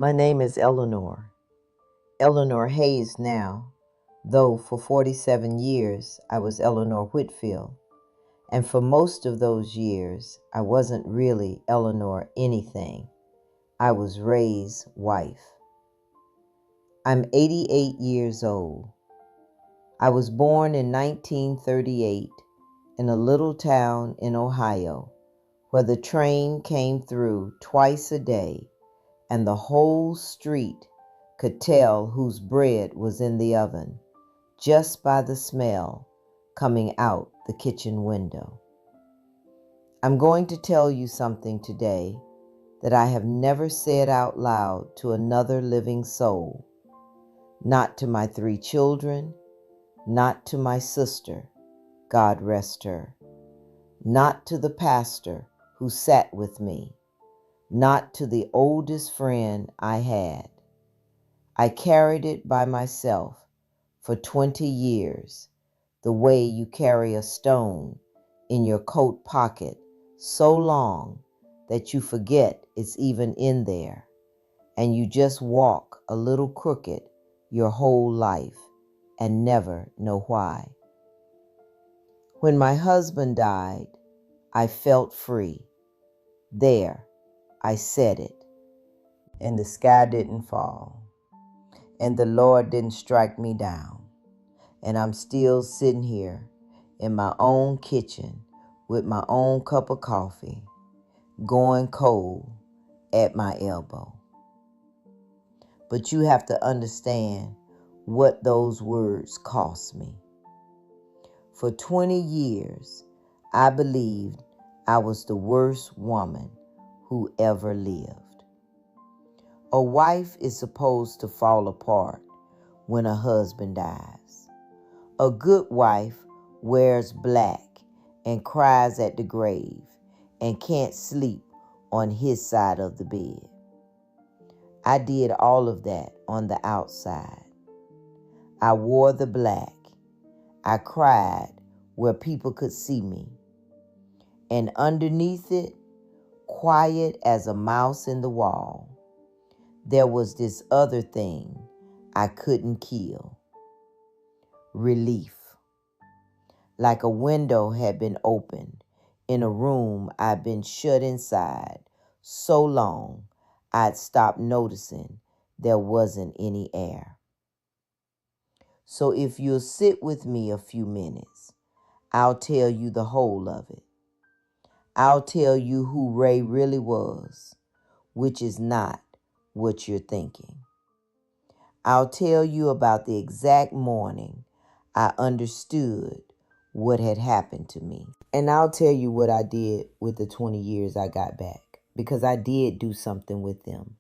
My name is Eleanor Hayes now, though for 47 years I was Eleanor Whitfield, and for most of those years I wasn't really Eleanor anything. I was Ray's wife. I'm 88 years old. I was born in 1938 in a little town in Ohio where the train came through twice a day and the whole street could tell whose bread was in the oven just by the smell coming out the kitchen window. I'm going to tell you something today that I have never said out loud to another living soul, not to my 3 children, not to my sister, God rest her, not to the pastor who sat with me, not to the oldest friend I had. I carried it by myself for 20 years, the way you carry a stone in your coat pocket so long that you forget it's even in there, and you just walk a little crooked your whole life and never know why. When my husband died, I felt free. There, I said it. And the sky didn't fall, and the Lord didn't strike me down. And I'm still sitting here in my own kitchen with my own cup of coffee, going cold at my elbow. But you have to understand what those words cost me. For 20 years, I believed I was the worst woman who ever lived. A wife is supposed to fall apart when a husband dies. A good wife wears black and cries at the grave and can't sleep on his side of the bed. I did all of that on the outside. I wore the black. I cried where people could see me. And underneath it, quiet as a mouse in the wall, there was this other thing I couldn't kill. Relief. Like a window had been opened in a room I'd been shut inside so long I'd stopped noticing there wasn't any air. So if you'll sit with me a few minutes, I'll tell you the whole of it. I'll tell you who Ray really was, which is not what you're thinking. I'll tell you about the exact morning I understood what had happened to me. And I'll tell you what I did with the 20 years I got back, because I did do something with them.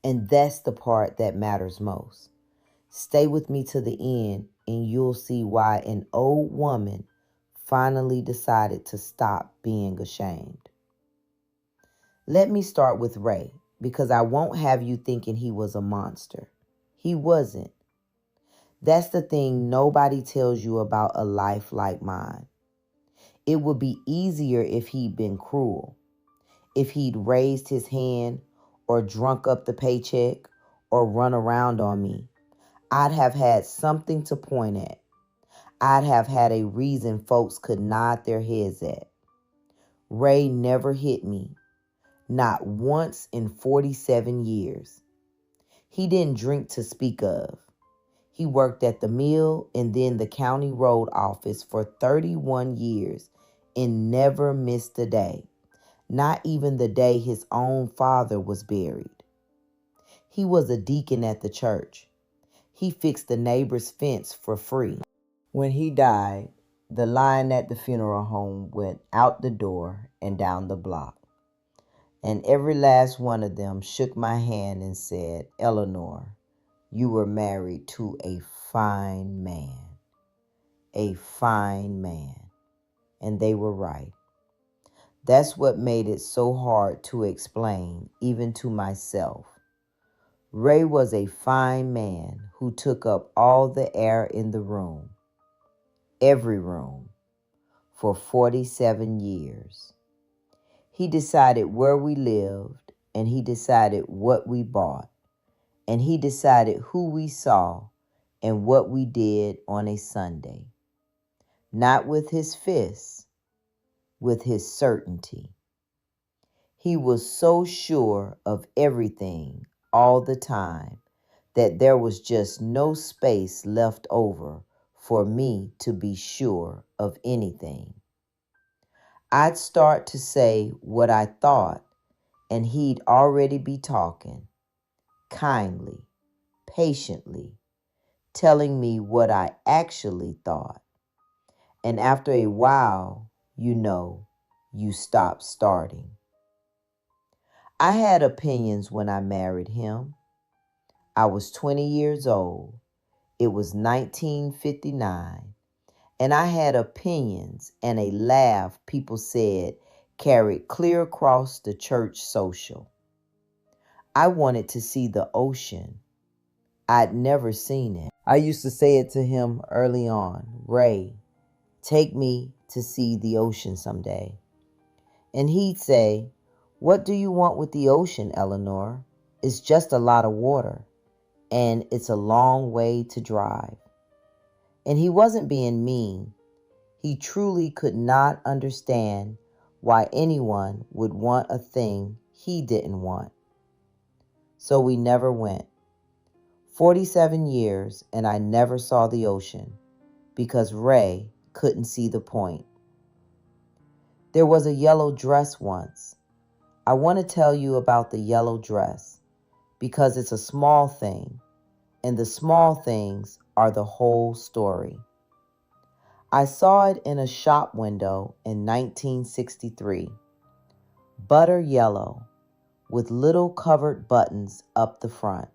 And that's the part that matters most. Stay with me to the end and you'll see why an old woman finally decided to stop being ashamed. Let me start with Ray, because I won't have you thinking he was a monster. He wasn't. That's the thing nobody tells you about a life like mine. It would be easier if he'd been cruel, if he'd raised his hand or drunk up the paycheck or run around on me. I'd have had something to point at. I'd have had a reason folks could nod their heads at. Ray never hit me, not once in 47 years. He didn't drink to speak of. He worked at the mill and then the county road office for 31 years and never missed a day, not even the day his own father was buried. He was a deacon at the church. He fixed the neighbor's fence for free. When he died, the line at the funeral home went out the door and down the block. And every last one of them shook my hand and said, "Eleanor, you were married to a fine man. A fine man." And they were right. That's what made it so hard to explain, even to myself. Ray was a fine man who took up all the air in the room, every room, for 47 years. He decided where we lived, and he decided what we bought. and he decided who we saw and what we did on a Sunday. Not with his fists, with his certainty. He was so sure of everything all the time that there was just no space left over for me to be sure of anything. I'd start to say what I thought, and he'd already be talking, kindly, patiently, telling me what I actually thought. And after a while, you stop starting. I had opinions when I married him. I was 20 years old. It was 1959. And I had opinions and a laugh people said carried clear across the church social. I wanted to see the ocean. I'd never seen it. I used to say it to him early on, Ray, take me to see the ocean someday. And he'd say, what do you want with the ocean, Eleanor? It's just a lot of water, and it's a long way to drive. And he wasn't being mean. He truly could not understand why anyone would want a thing he didn't want. So we never went. 47 years, and I never saw the ocean because Ray couldn't see the point. There was a yellow dress once. I want to tell you about the yellow dress because it's a small thing, and the small things are the whole story. I saw it in a shop window in 1963. Butter yellow with little covered buttons up the front.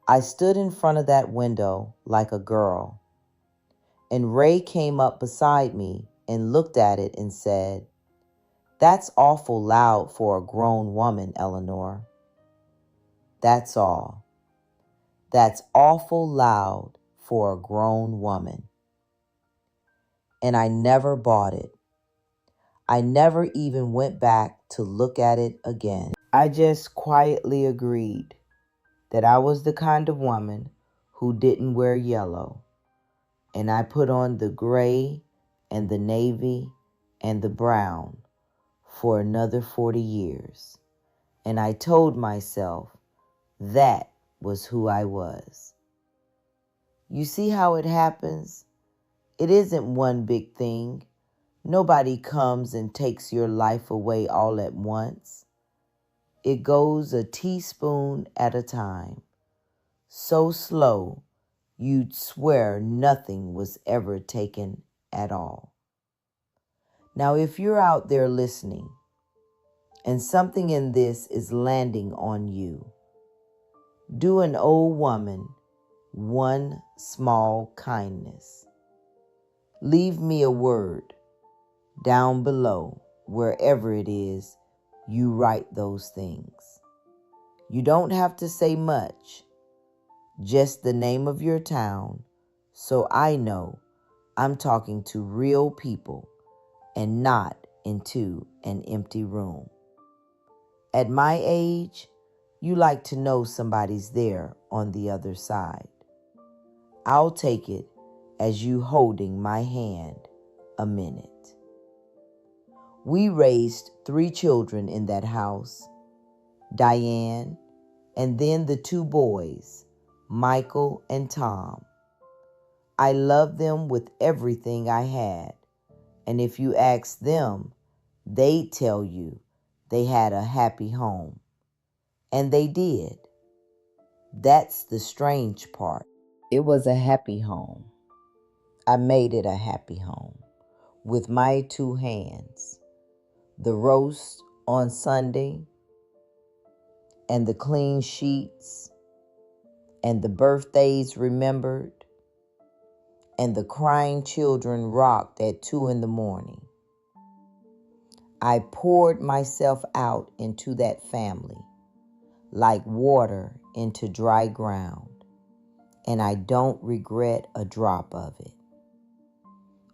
I stood in front of that window like a girl, and Ray came up beside me and looked at it and said, that's awful loud for a grown woman, Eleanor. That's all. That's awful loud for a grown woman. And I never bought it. I never even went back to look at it again. I just quietly agreed that I was the kind of woman who didn't wear yellow, and I put on the gray and the navy and the brown for another 40 years. And I told myself that was who I was. You see how it happens? It isn't one big thing. Nobody comes and takes your life away all at once. It goes a teaspoon at a time, so slow you'd swear nothing was ever taken at all. Now, if you're out there listening and something in this is landing on you, do an old woman one small kindness. Leave me a word down below, wherever it is you write those things. You don't have to say much, just the name of your town, so I know I'm talking to real people and not into an empty room. At my age, you like to know somebody's there on the other side. I'll take it as you holding my hand a minute. We raised 3 children in that house, Diane, and then the 2 boys, Michael and Tom. I loved them with everything I had, and if you ask them, they'd tell you they had a happy home. And they did. That's the strange part. It was a happy home. I made it a happy home with my 2 hands. The roast on Sunday, and the clean sheets, and the birthdays remembered, and the crying children rocked at 2 in the morning. I poured myself out into that family like water into dry ground, and I don't regret a drop of it.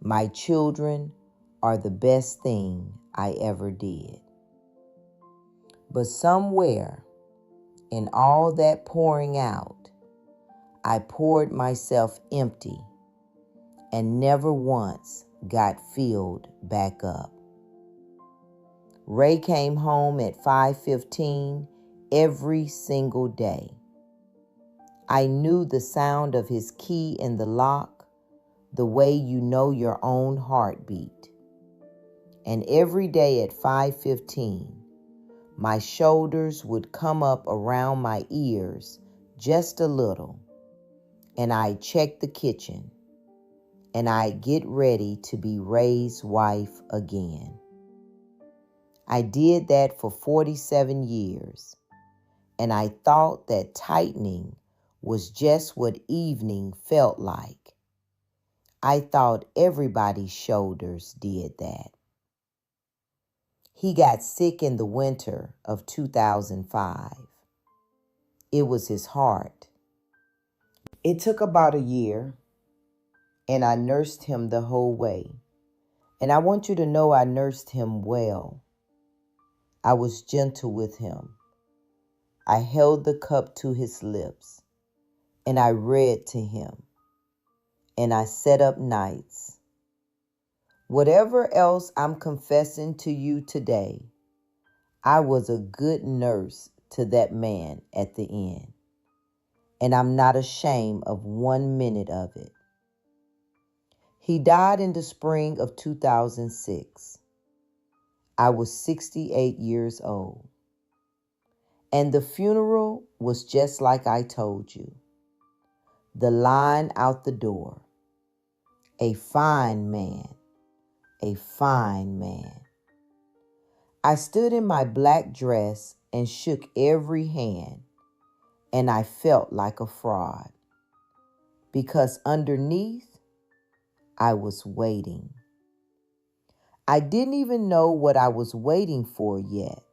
My children are the best thing I ever did. But somewhere In all that pouring out, I poured myself empty and never once got filled back up. Ray came home at 5:15 every single day. I knew the sound of his key in the lock, the way you know your own heartbeat. And every day at 5:15, my shoulders would come up around my ears just a little, and I'd check the kitchen, and I'd get ready to be Ray's wife again. I did that for 47 years, and I thought that tightening was just what evening felt like. I thought everybody's shoulders did that. He got sick in the winter of 2005. It was his heart. It took about a year, and I nursed him the whole way. And I want you to know I nursed him well. I was gentle with him. I held the cup to his lips, and I read to him, and I set up nights. Whatever else I'm confessing to you today, I was a good nurse to that man at the end, and I'm not ashamed of 1 minute of it. He died in the spring of 2006. I was 68 years old, and the funeral was just like I told you. The line out the door. A fine man, a fine man. I stood in my black dress and shook every hand, and I felt like a fraud, because underneath, I was waiting. I didn't even know what I was waiting for yet.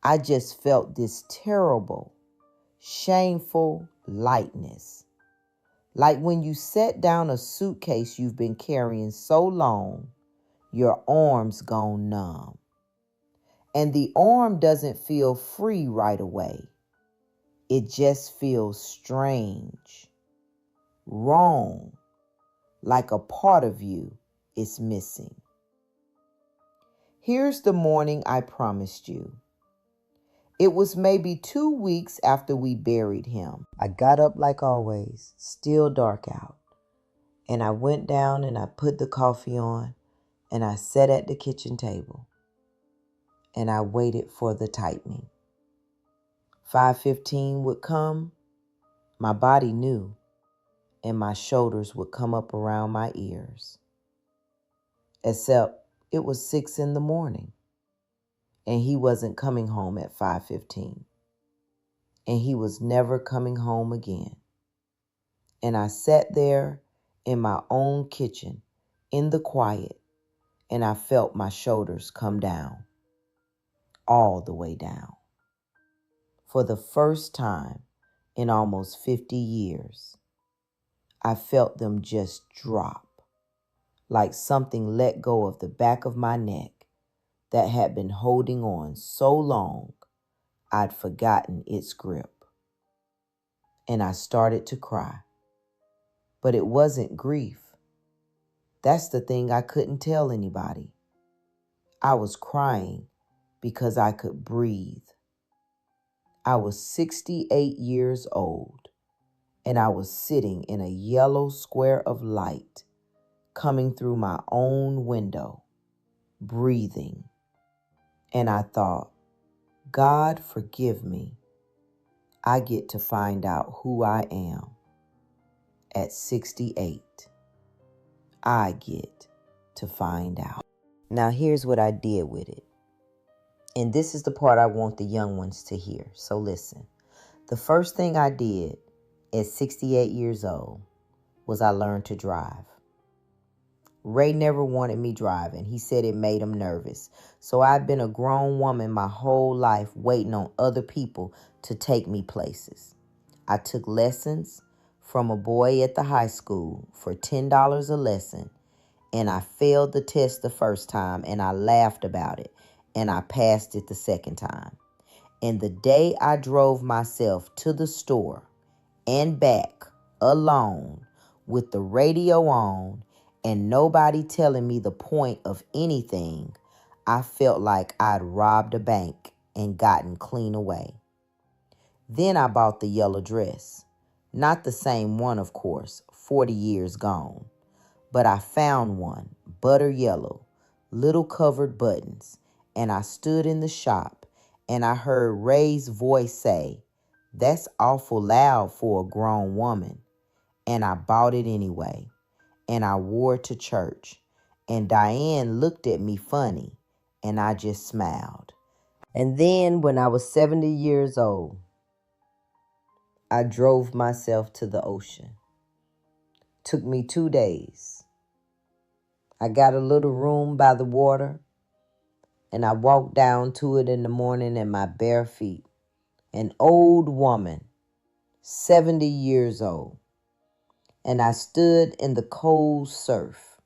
I just felt this terrible, shameful lightness. Like when you set down a suitcase you've been carrying so long, your arms gone numb. And the arm doesn't feel free right away. It just feels strange, wrong, like a part of you is missing. Here's the morning I promised you. It was maybe 2 weeks after we buried him. I got up like always, still dark out, and I went down and I put the coffee on, and I sat at the kitchen table, and I waited for the tightening. 5:15 would come, my body knew, and my shoulders would come up around my ears. Except it was 6 in the morning, and he wasn't coming home at 5:15. And he was never coming home again. And I sat there in my own kitchen, in the quiet, and I felt my shoulders come down, all the way down. For the first time in almost 50 years, I felt them just drop, like something let go of the back of my neck that had been holding on so long I'd forgotten its grip. And I started to cry. But it wasn't grief. That's the thing I couldn't tell anybody. I was crying because I could breathe. I was 68 years old, and I was sitting in a yellow square of light coming through my own window, breathing. And I thought, God forgive me. I get to find out who I am at 68. I get to find out. Now here's what I did with it. And this is the part I want the young ones to hear. So listen. The first thing I did at 68 years old was I learned to drive. Ray never wanted me driving. He said it made him nervous. So I've been a grown woman my whole life waiting on other people to take me places. I took lessons from a boy at the high school for $10 a lesson, and I failed the test the first time, and I laughed about it, and I passed it the second time. And the day I drove myself to the store and back alone with the radio on and nobody telling me the point of anything, I felt like I'd robbed a bank and gotten clean away. Then I bought the yellow dress. Not the same one, of course, 40 years gone. But I found one, butter yellow, little covered buttons, and I stood in the shop and I heard Ray's voice say, "That's awful loud for a grown woman." And I bought it anyway, and I wore it to church. And Diane looked at me funny, and I just smiled. And then when I was 70 years old, I drove myself to the ocean. Took me 2 days. I got a little room by the water, and I walked down to it in the morning in my bare feet. An old woman, 70 years old. And I stood in the cold surf,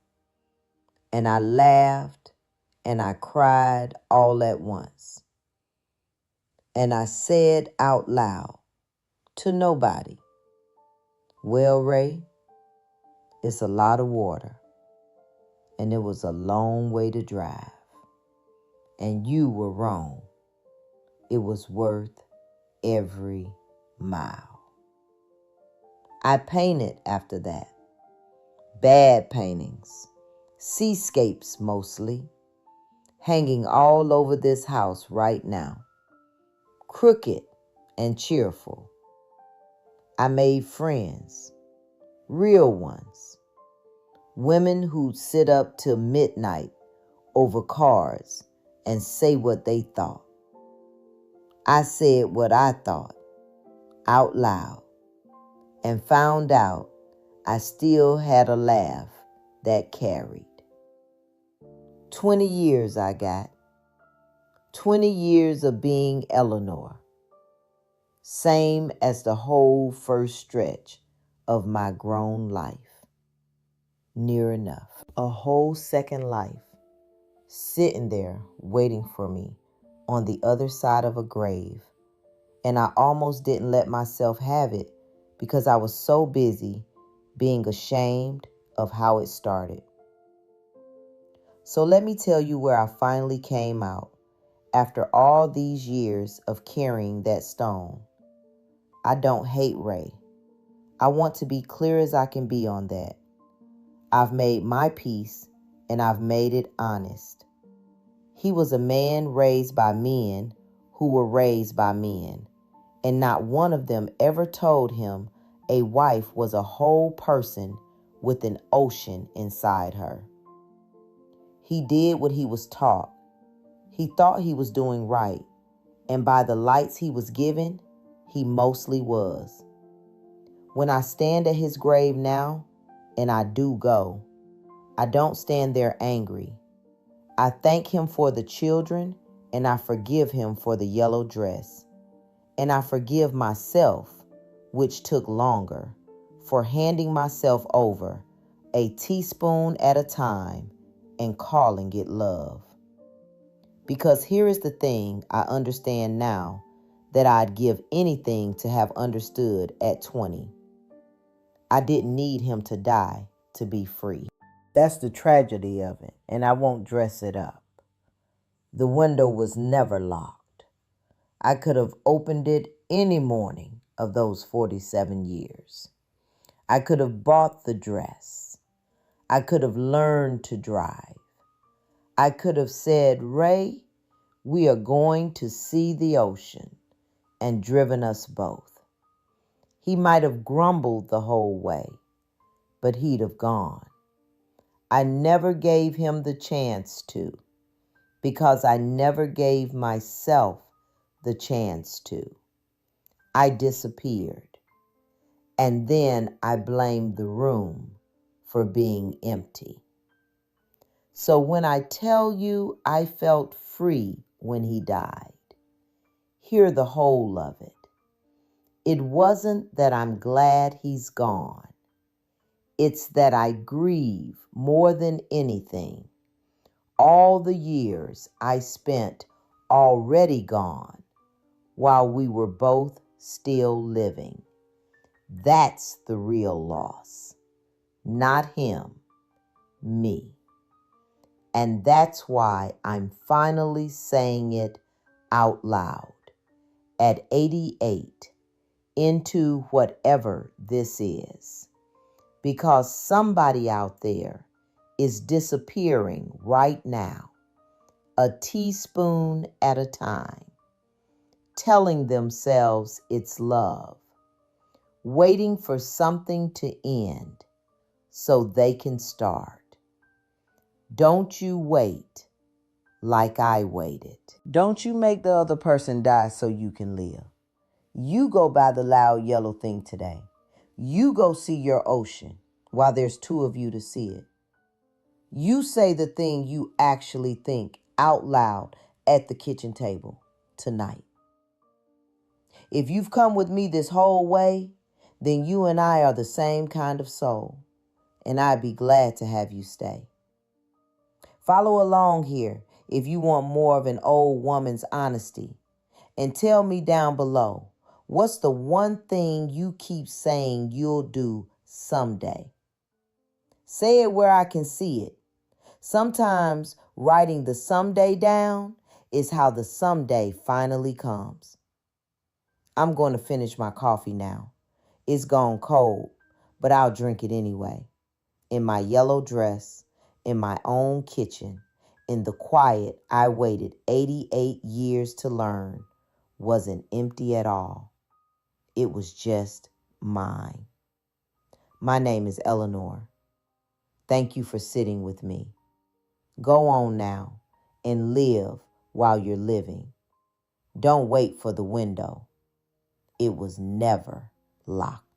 and I laughed, and I cried all at once. And I said out loud to nobody, "Well, Ray, it's a lot of water, and it was a long way to drive. And you were wrong. It was worth every mile." I painted after that. Bad paintings, seascapes mostly, hanging all over this house right now. Crooked and cheerful. I made friends, real ones. Women who'd sit up till midnight over cards and say what they thought. I said what I thought out loud and found out I still had a laugh that carried. 20 years I got. 20 years of being Eleanor. Same as the whole first stretch of my grown life. Near enough. A whole second life sitting there waiting for me on the other side of a grave. And I almost didn't let myself have it because I was so busy being ashamed of how it started. So let me tell you where I finally came out after all these years of carrying that stone. I don't hate Ray. I want to be clear as I can be on that. I've made my peace, and I've made it honest. He was a man raised by men who were raised by men, and not one of them ever told him a wife was a whole person with an ocean inside her. He did what he was taught. He thought he was doing right, and by the lights he was given, he mostly was. When I stand at his grave now, and I do go, I don't stand there angry. I thank him for the children, and I forgive him for the yellow dress. And I forgive myself, which took longer, for handing myself over a teaspoon at a time and calling it love. Because here is the thing I understand now that I'd give anything to have understood at 20. I didn't need him to die to be free. That's the tragedy of it, and I won't dress it up. The window was never locked. I could have opened it any morning of those 47 years. I could have bought the dress. I could have learned to drive. I could have said, "Ray, we are going to see the ocean," and driven us both. He might have grumbled the whole way, but he'd have gone. I never gave him the chance to, because I never gave myself the chance to. I disappeared, and then I blamed the room for being empty. So when I tell you I felt free when he died, hear the whole of it. It wasn't that I'm glad he's gone. It's that I grieve more than anything all the years I spent already gone, while we were both still living. That's the real loss. Not him, me. And that's why I'm finally saying it out loud. At 88, into whatever this is. Because somebody out there is disappearing right now, a teaspoon at a time, telling themselves it's love, waiting for something to end so they can start. Don't you wait like I waited. Don't you make the other person die so you can live. You go buy the loud yellow thing today. You go see your ocean while there's two of you to see it. You say the thing you actually think out loud at the kitchen table tonight. If you've come with me this whole way, then you and I are the same kind of soul, and I'd be glad to have you stay. Follow along here if you want more of an old woman's honesty, and tell me down below, what's the one thing you keep saying you'll do someday? Say it where I can see it. Sometimes writing the someday down is how the someday finally comes. I'm going to finish my coffee now. It's gone cold, but I'll drink it anyway. In my yellow dress, in my own kitchen, in the quiet I waited 88 years to learn wasn't empty at all. It was just mine. My name is Eleanor. Thank you for sitting with me. Go on now and live while you're living. Don't wait for the window. It was never locked.